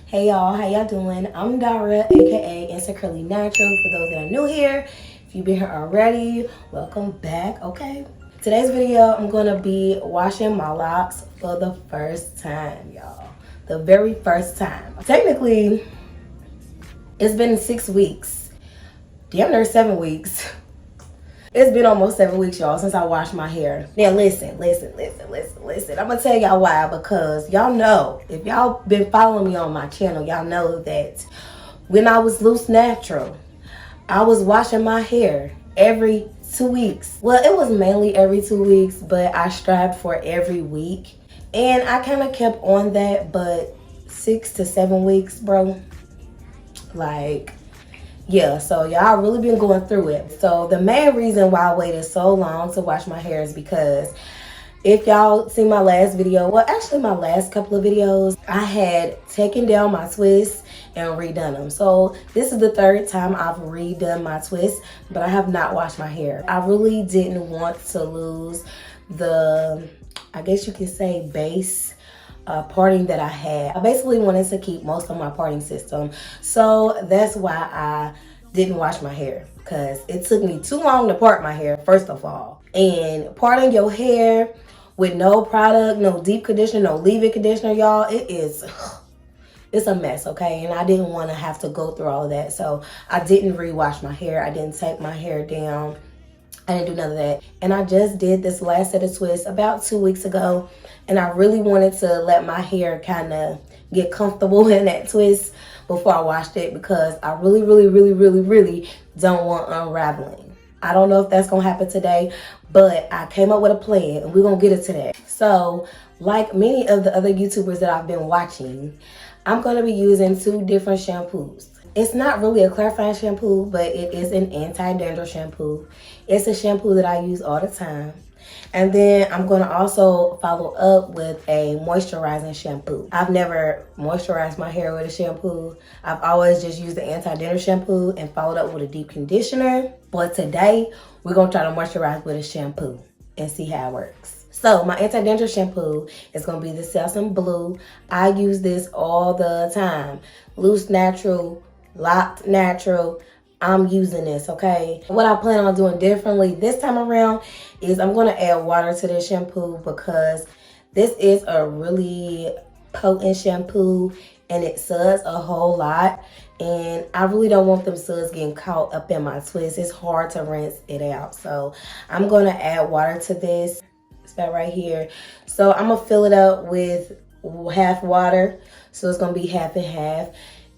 Hey y'all, how y'all doing? I'm Dara, aka Insecurelynatural. For those that are new here, if you've been here already, welcome back, okay? Today's video, I'm gonna be washing my locks for the first time, y'all. The very first time. Technically, it's been 6 weeks. Damn near 7 weeks. It's been almost 7 weeks, y'all, since I washed my hair. Now listen. I'm gonna tell y'all why, because y'all know, if y'all been following me on my channel, y'all know that when I was loose natural, I was washing my hair every 2 weeks. Well, it was mainly every 2 weeks, but I strived for every week. And I kind of kept on that, but 6 to 7 weeks, bro, like, yeah, so y'all really been going through it. So the main reason why I waited so long to wash my hair is because if y'all see my last video, well, actually my last couple of videos, I had taken down my twists and redone them. So this is the third time I've redone my twists, but I have not washed my hair. I really didn't want to lose the, I guess you could say, base parting that I had. I basically wanted to keep most of my parting system. So that's why I didn't wash my hair, because it took me too long to part my hair, first of all. And parting your hair with no product, no deep conditioner, no leave-in conditioner, y'all, it's a mess, okay? And I didn't want to have to go through all of that. So I didn't re-wash my hair. I didn't take my hair down. I didn't do none of that. And I just did this last set of twists about 2 weeks ago. And I really wanted to let my hair kind of get comfortable in that twist before I washed it, because I really don't want unraveling. I don't know if that's going to happen today, but I came up with a plan and we're going to get it today. So like many of the other YouTubers that I've been watching, I'm going to be using 2 different shampoos. It's not really a clarifying shampoo, but it is an anti-dandruff shampoo. It's a shampoo that I use all the time. And then I'm going to also follow up with a moisturizing shampoo. I've never moisturized my hair with a shampoo. I've always just used the anti-dandruff shampoo and followed up with a deep conditioner. But today, we're going to try to moisturize with a shampoo and see how it works. So my anti-dandruff shampoo is going to be the Selsun Blue. I use this all the time. Loose natural, locked natural. I'm using this, okay? What I plan on doing differently this time around is I'm going to add water to this shampoo, because this is a really potent shampoo and it suds a whole lot. And I really don't want them suds getting caught up in my twist. It's hard to rinse it out. So I'm going to add water to this. It's that right here. So I'm going to fill it up with half water. So it's going to be half and half.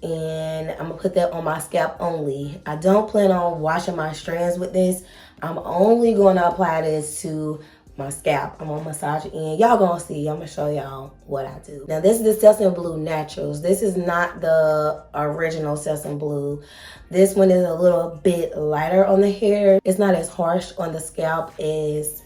And I'm gonna put that on my scalp only. I don't plan on washing my strands with this. I'm only gonna apply this to my scalp. I'm gonna massage it in. Y'all gonna see. I'm gonna show y'all what I do. Now this is the Selsun Blue Naturals. This is not the original Selsun Blue. This one is a little bit lighter on the hair. It's not as harsh on the scalp as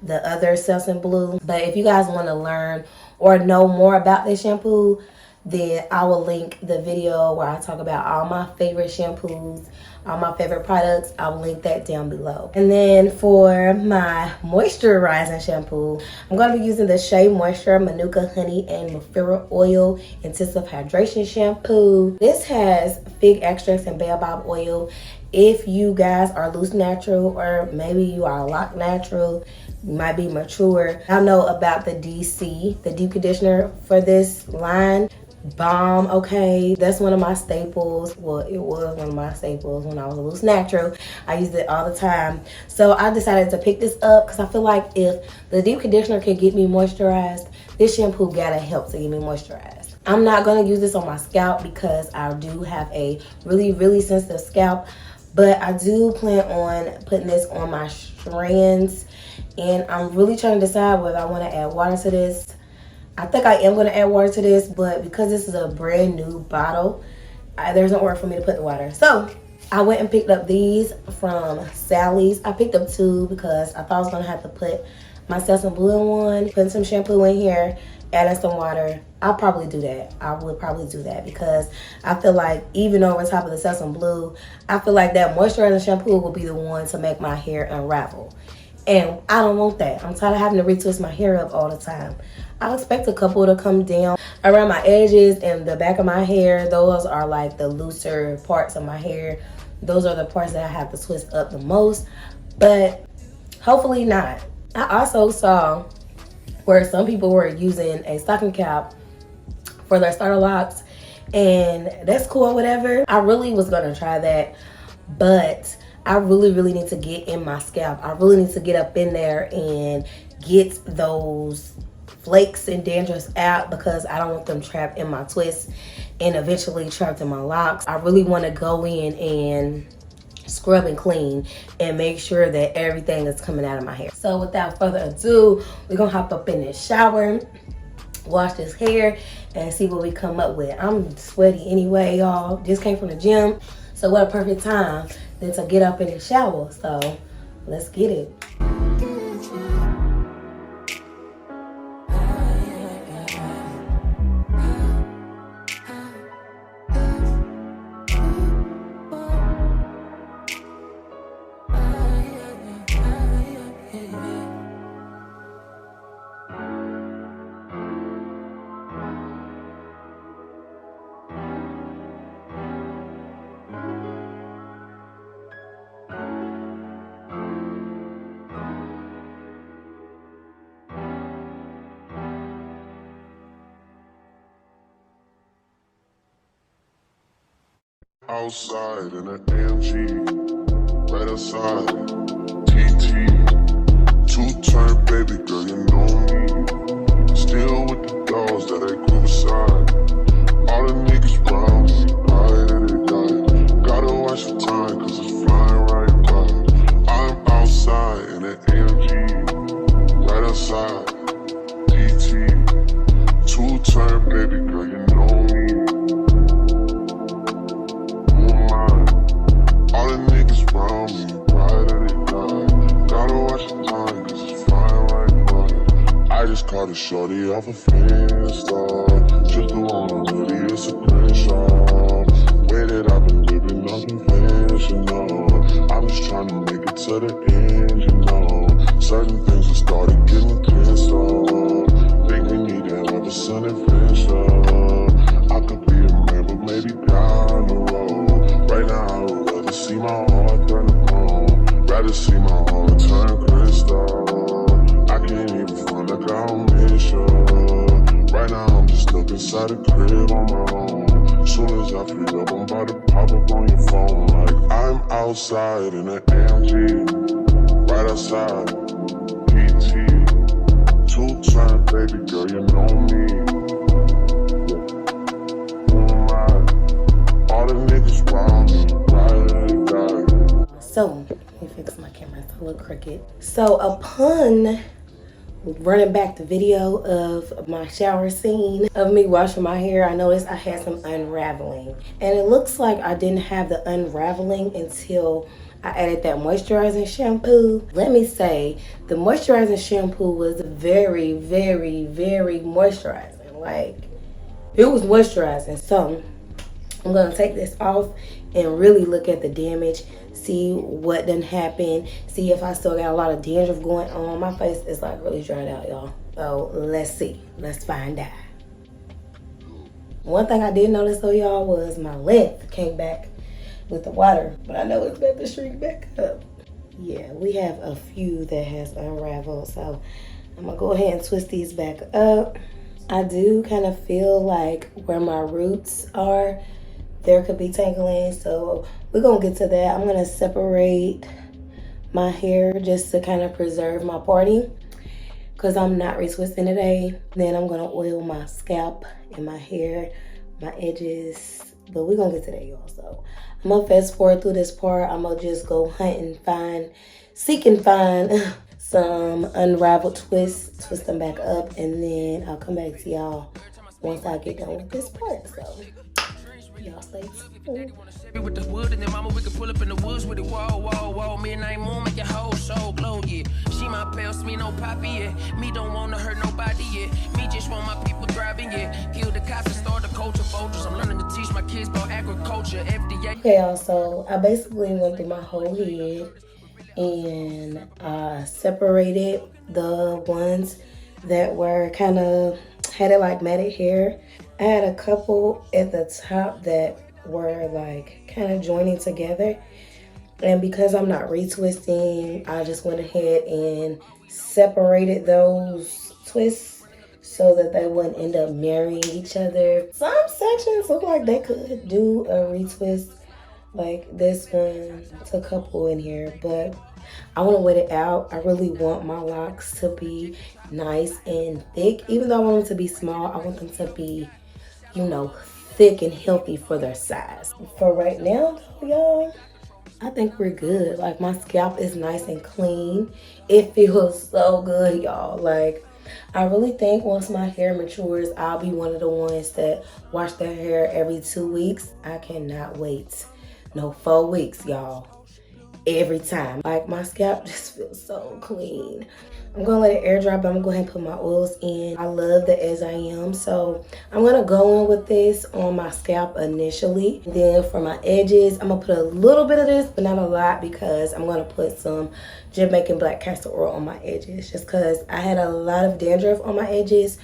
the other Selsun Blue. But if you guys want to learn or know more about this shampoo, then I will link the video where I talk about all my favorite shampoos, all my favorite products. I will link that down below. And then for my moisturizing shampoo, I'm going to be using the Shea Moisture Manuka Honey and Mafira Oil Intensive Hydration Shampoo. This has fig extracts and baobab oil. If you guys are loose natural, or maybe you are locked natural, you might be mature, I know about the DC, the deep conditioner for this line. Bomb, okay, that's one of my staples. Well, it was one of my staples when I was a loose natural. I used it all the time. So I decided to pick this up because I feel like if the deep conditioner can get me moisturized, this shampoo gotta help to get me moisturized. I'm not gonna use this on my scalp because I do have a really sensitive scalp, but I do plan on putting this on my strands, and I'm really trying to decide whether I want to add water to this. I think I am going to add water to this, but because this is a brand new bottle, there's nowhere for me to put the water. So I went and picked up these from Sally's. I picked up 2 because I thought I was going to have to put my Selsun Blue in one, putting some shampoo in here, adding some water. I'll probably do that. I would probably do that because I feel like even over top of the Selsun Blue, I feel like that moisturizing shampoo will be the one to make my hair unravel. And I don't want that. I'm tired of having to retwist my hair up all the time. I expect a couple to come down around my edges and the back of my hair. Those are like the looser parts of my hair. Those are the parts that I have to twist up the most, but hopefully not. I also saw where some people were using a stocking cap for their starter locks, and that's cool or whatever. I really was gonna try that, but I really need to get in my scalp. I really need to get up in there and get those flakes and dandruff out, because I don't want them trapped in my twists and eventually trapped in my locks. I really want to go in and scrub and clean and make sure that everything is coming out of my hair. So without further ado, we're gonna hop up in this shower, wash this hair, and see what we come up with. I'm sweaty anyway, y'all. Just came from the gym, so what a perfect time than to get up in the shower. So let's get it. Outside in an AMG, right outside, TT, two-turn baby girl, you know me. Still with the dogs that ain't cool beside. All the niggas round me, right at it die. Gotta watch the time, cause it's flying right by. I'm outside in an AMG, right outside, TT, two-turn baby girl, you know me. Caught a shorty off a Finsta, just the one on hoodie, it's a crenshaw. Way that I've been living unconventional. I'm just trying to make it to the end, you know. Certain things have started getting pissed off. Think we need to have a sun adventure. I could be a man, but maybe down the road. Right now I would rather see my heart turn to chrome. Rather see my heart turn crystal. I can't even front like I don't miss you. Right now I'm just stuck inside the crib on my own. Soon as I free up, I'm about to pop up on your phone. Like I'm outside in an AMG, right outside, PT, two-turn baby girl, you know me. All the niggas round me, right. So let me fix my camera, it's a little crooked. So upon running back the video of my shower scene of me washing my hair, I noticed I had some unraveling, and it looks like I didn't have the unraveling until I added that moisturizing shampoo. Let me say, the moisturizing shampoo was very moisturizing. Like, it was moisturizing. So I'm gonna take this off and really look at the damage, see what done happened, see if I still got a lot of dandruff going on. My face is like really dried out, y'all. So let's see, let's find out. One thing I did notice though, y'all, was my length came back with the water, but I know it's about to shrink back up. Yeah, we have a few that has unraveled, so I'm gonna go ahead and twist these back up. I do kind of feel like where my roots are, there could be tangling, so we're gonna get to that. I'm gonna separate my hair just to kind of preserve my parting, because I'm not retwisting today. Then I'm gonna oil my scalp and my hair, my edges, but we're gonna get to that, y'all. So I'm gonna fast forward through this part. I'm gonna just go hunt and find, seek and find some unraveled twists, twist them back up, and then I'll come back to y'all once I get done with this part. So y'all stay tuned. With the wood and then mama, we can pull up in the woods with it. Whoa. Midnight moon make your whole soul glow, yeah. She my pals, me no poppy, yeah. Me don't wanna hurt nobody, yeah. Me just want my people thriving, yeah. Kill the cops and start the culture vultures. I'm learning to teach my kids about agriculture, FDA. Okay, y'all, so I basically went through my whole head and separated the ones that were kind of had it like matted hair. I had a couple at the top that were like kind of joining together. And because I'm not retwisting, I just went ahead and separated those twists so that they wouldn't end up marrying each other. Some sections look like they could do a retwist like this one. It's a couple in here, but I want to wait it out. I really want my locks to be nice and thick. Even though I want them to be small, I want them to be, you know, thick and healthy for their size. For right now, though, y'all, I think we're good. Like, my scalp is nice and clean. It feels so good, y'all. Like, I really think once my hair matures, I'll be one of the ones that wash their hair every 2 weeks. I cannot wait. No, 4 weeks, y'all. Every time. Like, my scalp just feels so clean. I'm gonna let it air dry, but I'm gonna go ahead and put my oils in. I love the As I Am, so I'm gonna go in with this on my scalp initially. Then for my edges, I'm gonna put a little bit of this, but not a lot, because I'm gonna put some Jamaican black castor oil on my edges, just because I had a lot of dandruff on my edges,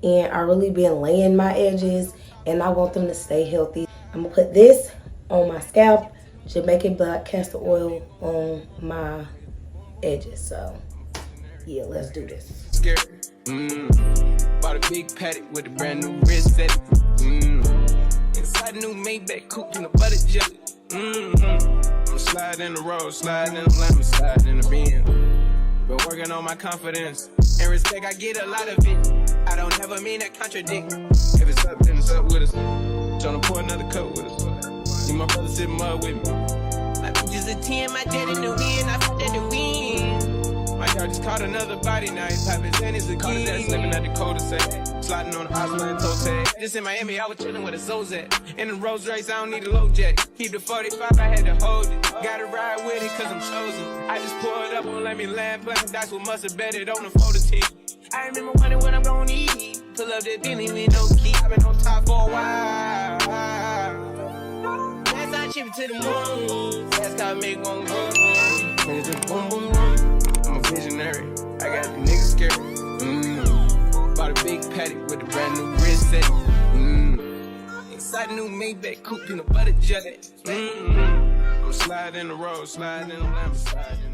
and I really been laying my edges, and I want them to stay healthy. I'm gonna put this on my scalp, Jamaican black castor oil on my edges. So yeah, let's do this. Scared. Bought a big paddock with a brand new wrist set. Inside a new Maybach coupe in a butter jelly. I'm sliding in the road, sliding in the lamb, sliding in the bin. Been working on my confidence and respect. I get a lot of it. I don't ever mean to contradict. If it's up, then it's up with us. Tryna pour another cup with us. See my brother sitting mud with me. My bitch is a 10, my dad in the wind, I fought at the wind. My yard just caught another body, now he's popping Xannies again. That slipping at the cul-de-sac, sliding on the Osland toe tag. Just in Miami, I was chilling with a Zoes at. In the Rolls Royce, I don't need a low jack. Keep the 45, I had to hold it. Gotta ride with it, cause I'm chosen. I just pulled up, won't let me land, playing dice with mustard, bet it on the photo team. I remember wondering what I'm gonna eat. Pull up that Bentley with no key. I've been on top for a while. That's how I chip it to the moon. That's how I make one go. Niggas just boom, boom, boom. I'm a visionary. I got the niggas scared. Bought a big paddock with a brand new wrist set. Inside a new Maybach coupe in a butter jelly. I'm sliding in the road, sliding in the lamb, sliding.